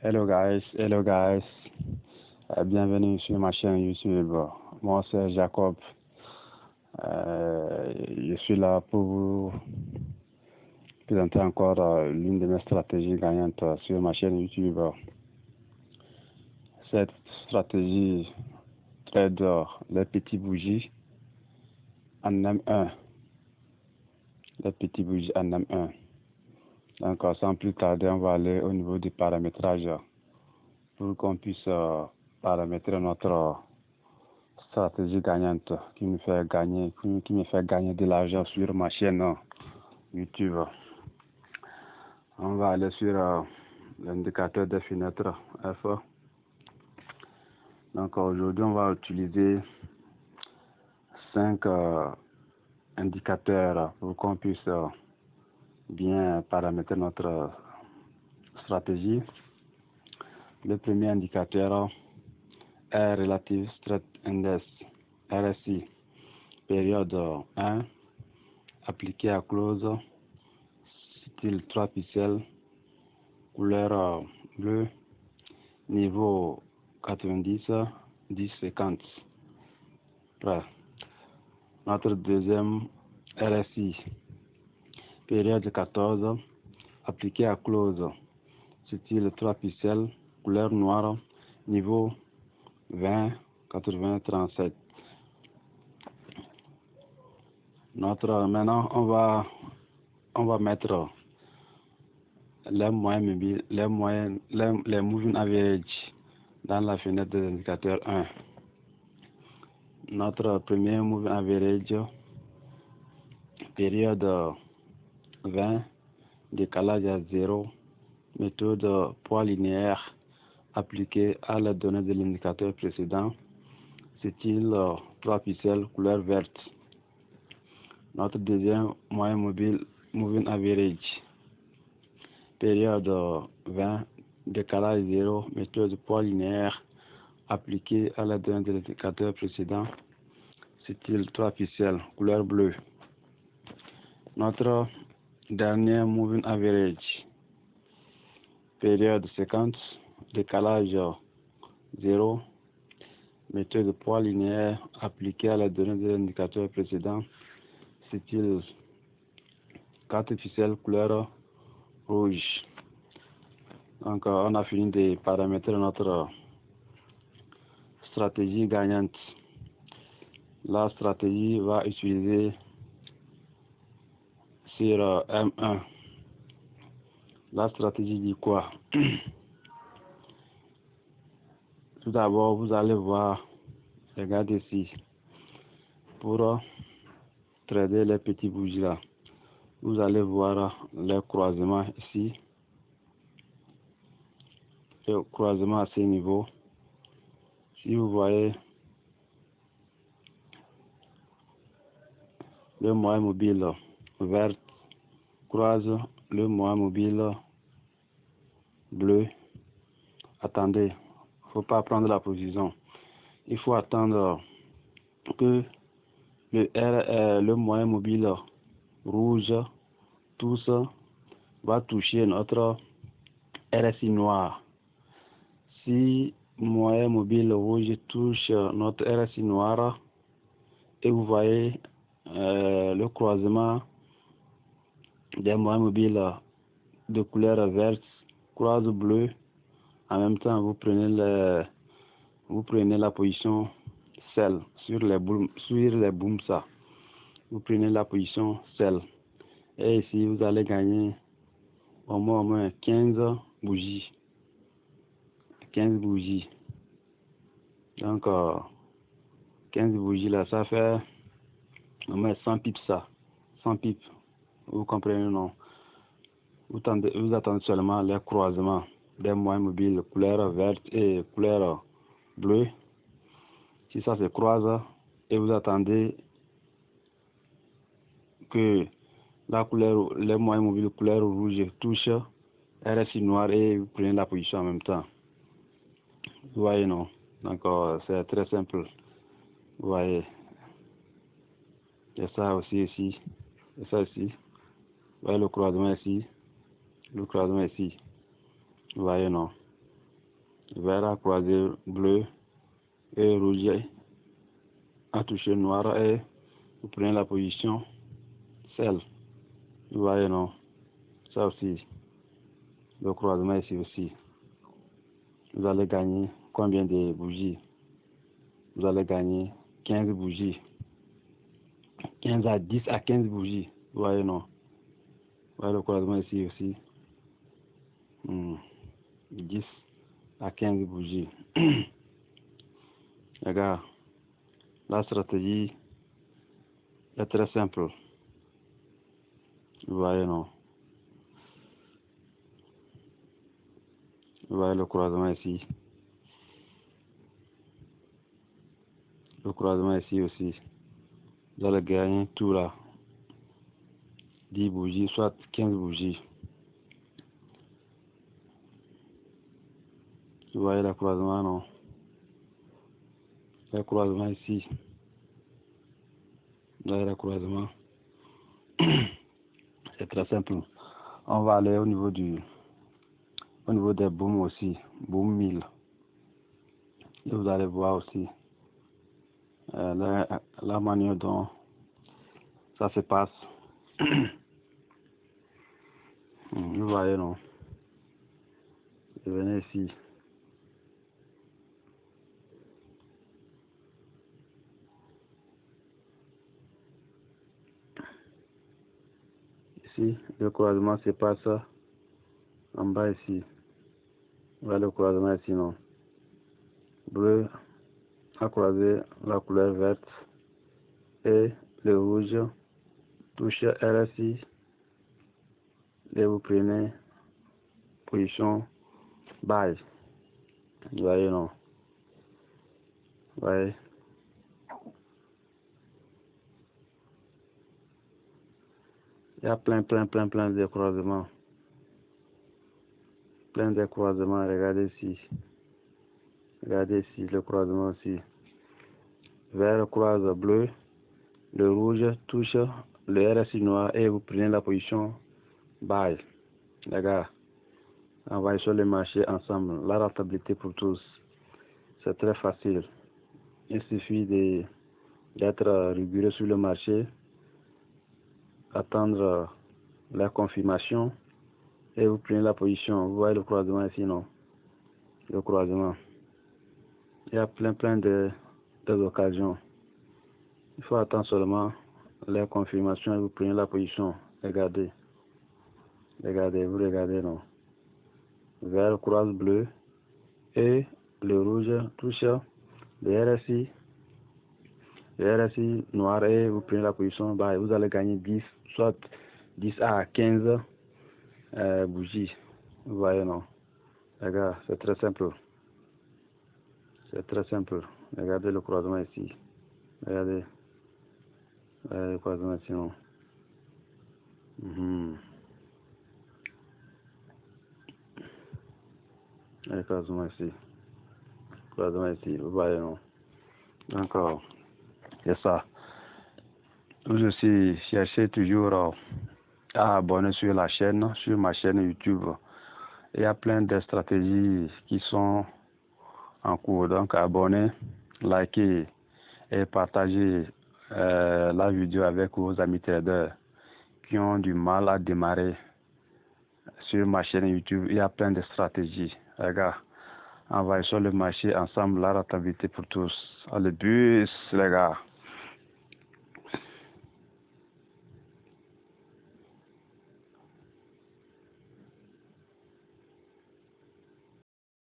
Hello guys, bienvenue sur ma chaîne YouTube. Moi c'est Jacob. Je suis là pour vous présenter encore l'une de mes stratégies gagnantes sur ma chaîne YouTube. Cette stratégie trade les petits bougies en M1. Les petits bougies en M1. Donc sans plus tarder, on va aller au niveau du paramétrage pour qu'on puisse paramétrer notre stratégie gagnante qui me fait gagner de l'argent sur ma chaîne YouTube. On va aller sur l'indicateur des fenêtres F. Donc aujourd'hui on va utiliser 5 indicateurs pour qu'on puisse bien paramétrer notre stratégie. Le premier indicateur est Relative Strength Index, RSI, période 1, appliqué à close, style 3 pixels, couleur bleue, niveau 90, 10,50. Prêt. Notre deuxième RSI, période 14, appliqué à close, style 3 pixels, couleur noire, niveau 20, 80, 37. Maintenant, on va mettre les moving average dans la fenêtre de l'indicateur 1. Notre premier moving average, période 20, décalage à 0, méthode poids linéaire appliquée à la donnée de l'indicateur précédent, style 3 pixels, couleur verte. Notre deuxième moyen mobile moving average, période 20, décalage 0, méthode poids linéaire appliquée à la donnée de l'indicateur précédent, style 3 pixels, couleur bleue. Notre dernier moving average, période 50, décalage 0, méthode poids linéaire appliquée à la donnée de l'indicateur précédent, style 4 pixels, couleur rouge. Donc on a fini de paramétrer notre stratégie gagnante. La stratégie va utiliser sur M1. La stratégie dit quoi? Tout d'abord, vous allez voir, regardez ici, pour trader les petits bougies là, vous allez voir les croisements ici, le croisement à ce niveau. Si vous voyez le moyen mobile vert croise le moyen mobile bleu, attendez, faut pas prendre la position, il faut attendre que le moyen mobile rouge tous va toucher notre RSI noir. Si moyen mobile rouge touche notre RSI noir et vous voyez le croisement des moyens mobiles de couleur verte croise bleu, en même temps vous prenez la position sell sur les booms ça. Vous prenez la position sell et ici vous allez gagner au moins 15 bougies. Donc 15 bougies là, ça fait au moins 100 pips ça. 100 pips. Vous comprenez, non? Vous attendez seulement les croisements des moyens mobiles couleur verte et couleur bleue. Si ça se croise et vous attendez que les moyens mobiles couleur rouge touchent RSI noir et vous prenez la position en même temps. Vous voyez, non? Donc c'est très simple. Vous voyez. Et ça aussi ici. Et ça ici. Vous voyez le croisement ici. Le croisement ici. Vous voyez, non? Vert à croiser bleu et rouge à toucher noir et vous prenez la position celle. Vous voyez, non? Ça aussi. Le croisement ici aussi. Vous allez gagner combien de bougies? Vous allez gagner 15 bougies. 15 à 10 à 15 bougies. Vous voyez, non? Vous voyez le croisement ici aussi. 10 à 15 bougies. Regarde, la stratégie est très simple. Vous voyez, non? Vous voyez le croisement ici. Le croisement ici aussi. Vous allez gagner tout là. 10 bougies, soit 15 bougies. Vous voyez le croisement, non? Le croisement ici. Vous voyez le croisement. C'est très simple. On va aller au niveau des booms aussi. Boom 1000. Et vous allez voir aussi la manière dont ça se passe. Vous voyez, non? Venez ici. Ici, le croisement se passe en bas ici. Vous voyez le croisement ici, non? Bleu a croisé la couleur verte et le rouge touche RSI et vous prenez position buy. Vous voyez, non? Vous voyez? Il y a plein de croisements. Plein de croisements. Regardez ici. Regardez ici le croisement aussi. Vert croise bleu. Le rouge touche le RSI noir et vous prenez la position buy. Les gars, on va sur le marché ensemble. La rentabilité pour tous. C'est très facile. Il suffit d'être rigoureux sur le marché, attendre la confirmation et vous prenez la position. Vous voyez le croisement ici, non? Le croisement. Il y a plein d'occasions. Il faut attendre seulement la confirmation et vous prenez la position. Regardez. Regardez, vous regardez, non? Vert croise bleu et le rouge touche le RSI. Le RSI noir et vous prenez la position. Bah, vous allez gagner 10, soit 10 à 15 bougies. Vous voyez, non? Regarde, c'est très simple. C'est très simple. Regardez le croisement ici. Regardez. Le croisement ici, non? Le croisement ici. Le croisement ici. Vous voyez, non? Encore. C'est ça. Vous aussi, cherchez toujours à abonner sur la chaîne, sur ma chaîne YouTube. Il y a plein de stratégies qui sont en cours. Donc, abonnez, likez et partagez la vidéo avec vos amis traders qui ont du mal à démarrer sur ma chaîne YouTube. Il y a plein de stratégies. Regarde, on va sur le marché ensemble, la rentabilité pour tous. Allez, bus, les gars.